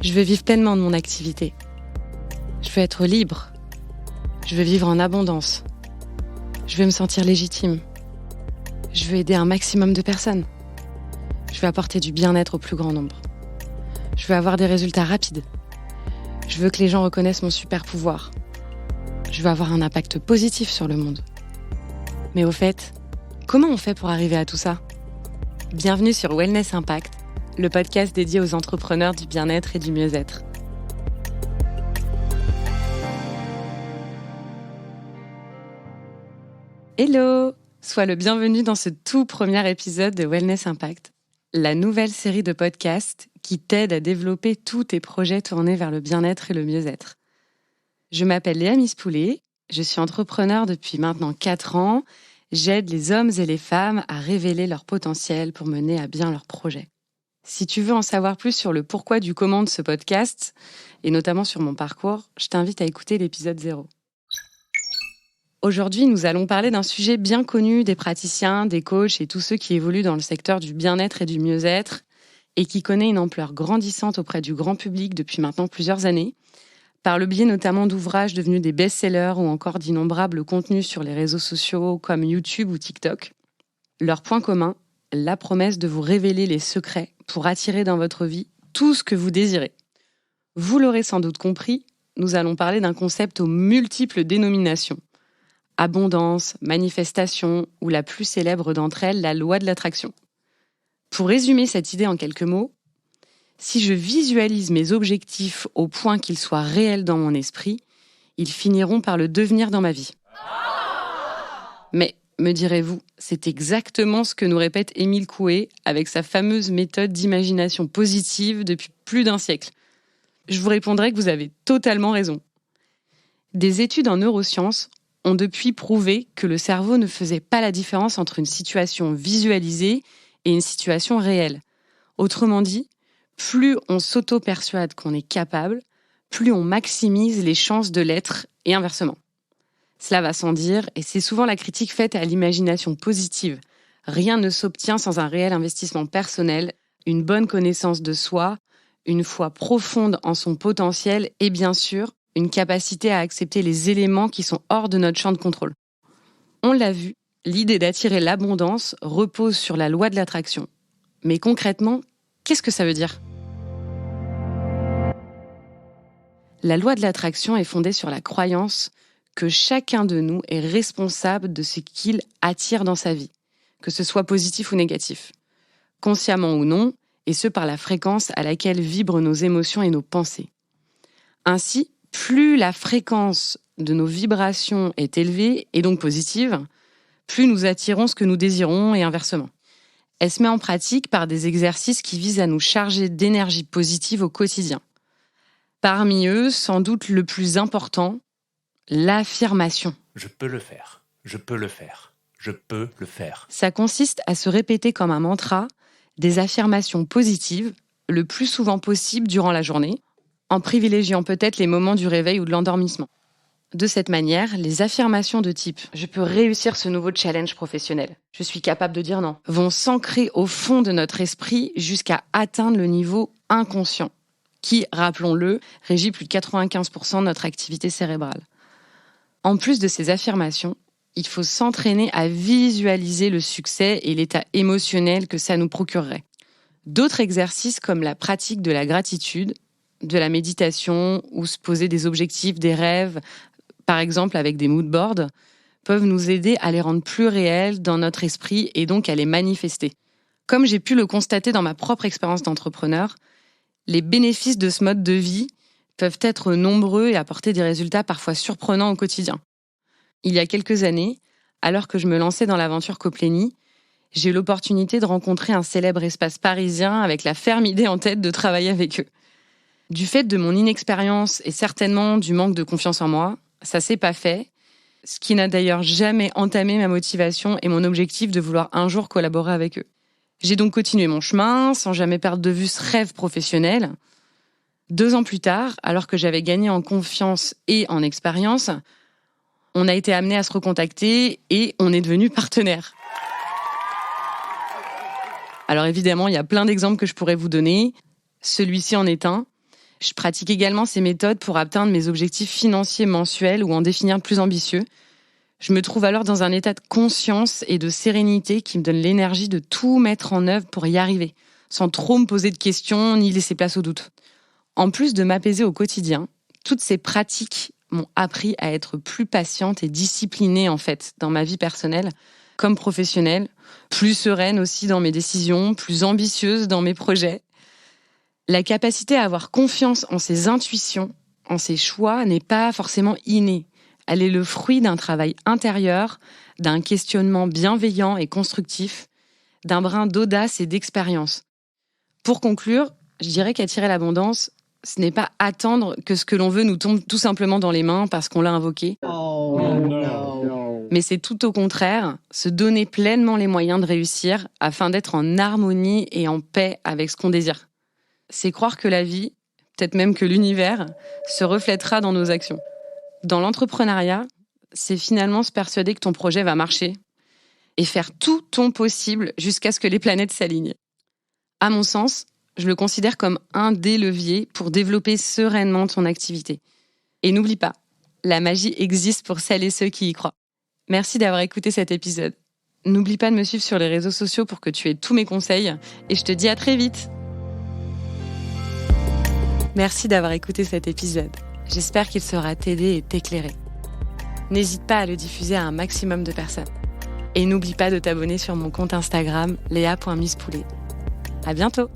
Je veux vivre pleinement de mon activité. Je veux être libre. Je veux vivre en abondance. Je veux me sentir légitime. Je veux aider un maximum de personnes. Je veux apporter du bien-être au plus grand nombre. Je veux avoir des résultats rapides. Je veux que les gens reconnaissent mon super pouvoir. Je veux avoir un impact positif sur le monde. Mais au fait, comment on fait pour arriver à tout ça ? Bienvenue sur Wellness Impact, le podcast dédié aux entrepreneurs du bien-être et du mieux-être. Hello ! Sois le bienvenu dans ce tout premier épisode de Wellness Impact, la nouvelle série de podcasts qui t'aide à développer tous tes projets tournés vers le bien-être et le mieux-être. Je m'appelle Léa Mispoulet, je suis entrepreneur depuis maintenant 4 ans. J'aide les hommes et les femmes à révéler leur potentiel pour mener à bien leurs projets. Si tu veux en savoir plus sur le pourquoi du comment de ce podcast, et notamment sur mon parcours, je t'invite à écouter l'épisode 0. Aujourd'hui, nous allons parler d'un sujet bien connu des praticiens, des coachs et tous ceux qui évoluent dans le secteur du bien-être et du mieux-être et qui connaît une ampleur grandissante auprès du grand public depuis maintenant plusieurs années, par le biais notamment d'ouvrages devenus des best-sellers ou encore d'innombrables contenus sur les réseaux sociaux comme YouTube ou TikTok. Leur point commun, la promesse de vous révéler les secrets pour attirer dans votre vie tout ce que vous désirez. Vous l'aurez sans doute compris, nous allons parler d'un concept aux multiples dénominations. Abondance, manifestation ou la plus célèbre d'entre elles, la loi de l'attraction. Pour résumer cette idée en quelques mots, si je visualise mes objectifs au point qu'ils soient réels dans mon esprit, ils finiront par le devenir dans ma vie. Mais, me direz-vous, c'est exactement ce que nous répète Émile Coué avec sa fameuse méthode d'imagination positive depuis plus d'1 siècle. Je vous répondrai que vous avez totalement raison. Des études en neurosciences ont depuis prouvé que le cerveau ne faisait pas la différence entre une situation visualisée et une situation réelle. Autrement dit, plus on s'auto-persuade qu'on est capable, plus on maximise les chances de l'être et inversement. Cela va sans dire, et c'est souvent la critique faite à l'imagination positive. Rien ne s'obtient sans un réel investissement personnel, une bonne connaissance de soi, une foi profonde en son potentiel et bien sûr, une capacité à accepter les éléments qui sont hors de notre champ de contrôle. On l'a vu, l'idée d'attirer l'abondance repose sur la loi de l'attraction. Mais concrètement, qu'est-ce que ça veut dire ? La loi de l'attraction est fondée sur la croyance que chacun de nous est responsable de ce qu'il attire dans sa vie, que ce soit positif ou négatif, consciemment ou non, et ce par la fréquence à laquelle vibrent nos émotions et nos pensées. Ainsi, plus la fréquence de nos vibrations est élevée et donc positive, plus nous attirons ce que nous désirons et inversement. Elle se met en pratique par des exercices qui visent à nous charger d'énergie positive au quotidien. Parmi eux, sans doute le plus important, l'affirmation. Je peux le faire, je peux le faire, je peux le faire. Ça consiste à se répéter comme un mantra des affirmations positives, le plus souvent possible durant la journée, en privilégiant peut-être les moments du réveil ou de l'endormissement. De cette manière, les affirmations de type « je peux réussir ce nouveau challenge professionnel, je suis capable de dire non » vont s'ancrer au fond de notre esprit jusqu'à atteindre le niveau inconscient, qui, rappelons-le, régit plus de 95% de notre activité cérébrale. En plus de ces affirmations, il faut s'entraîner à visualiser le succès et l'état émotionnel que ça nous procurerait. D'autres exercices comme la pratique de la gratitude, de la méditation ou se poser des objectifs, des rêves, par exemple avec des mood boards, peuvent nous aider à les rendre plus réels dans notre esprit et donc à les manifester. Comme j'ai pu le constater dans ma propre expérience d'entrepreneur, les bénéfices de ce mode de vie peuvent être nombreux et apporter des résultats parfois surprenants au quotidien. Il y a quelques années, alors que je me lançais dans l'aventure Coplénie, j'ai eu l'opportunité de rencontrer un célèbre espace parisien avec la ferme idée en tête de travailler avec eux. Du fait de mon inexpérience et certainement du manque de confiance en moi, ça s'est pas fait, ce qui n'a d'ailleurs jamais entamé ma motivation et mon objectif de vouloir un jour collaborer avec eux. J'ai donc continué mon chemin sans jamais perdre de vue ce rêve professionnel. 2 ans plus tard, alors que j'avais gagné en confiance et en expérience, on a été amené à se recontacter et on est devenus partenaires. Alors évidemment, il y a plein d'exemples que je pourrais vous donner. Celui-ci en est un. Je pratique également ces méthodes pour atteindre mes objectifs financiers mensuels ou en définir de plus ambitieux. Je me trouve alors dans un état de conscience et de sérénité qui me donne l'énergie de tout mettre en œuvre pour y arriver, sans trop me poser de questions ni laisser place au doute. En plus de m'apaiser au quotidien, toutes ces pratiques m'ont appris à être plus patiente et disciplinée en fait dans ma vie personnelle comme professionnelle, plus sereine aussi dans mes décisions, plus ambitieuse dans mes projets. La capacité à avoir confiance en ses intuitions, en ses choix, n'est pas forcément innée. Elle est le fruit d'un travail intérieur, d'un questionnement bienveillant et constructif, d'un brin d'audace et d'expérience. Pour conclure, je dirais qu'attirer l'abondance, ce n'est pas attendre que ce que l'on veut nous tombe tout simplement dans les mains parce qu'on l'a invoqué. Mais c'est tout au contraire, se donner pleinement les moyens de réussir afin d'être en harmonie et en paix avec ce qu'on désire. C'est croire que la vie, peut-être même que l'univers, se reflètera dans nos actions. Dans l'entrepreneuriat, c'est finalement se persuader que ton projet va marcher et faire tout ton possible jusqu'à ce que les planètes s'alignent. À mon sens, je le considère comme un des leviers pour développer sereinement ton activité. Et n'oublie pas, la magie existe pour celles et ceux qui y croient. Merci d'avoir écouté cet épisode. N'oublie pas de me suivre sur les réseaux sociaux pour que tu aies tous mes conseils et je te dis à très vite. Merci d'avoir écouté cet épisode. J'espère qu'il sera t'aider et t'éclairer. N'hésite pas à le diffuser à un maximum de personnes. Et n'oublie pas de t'abonner sur mon compte Instagram léa.misspoulet. À bientôt!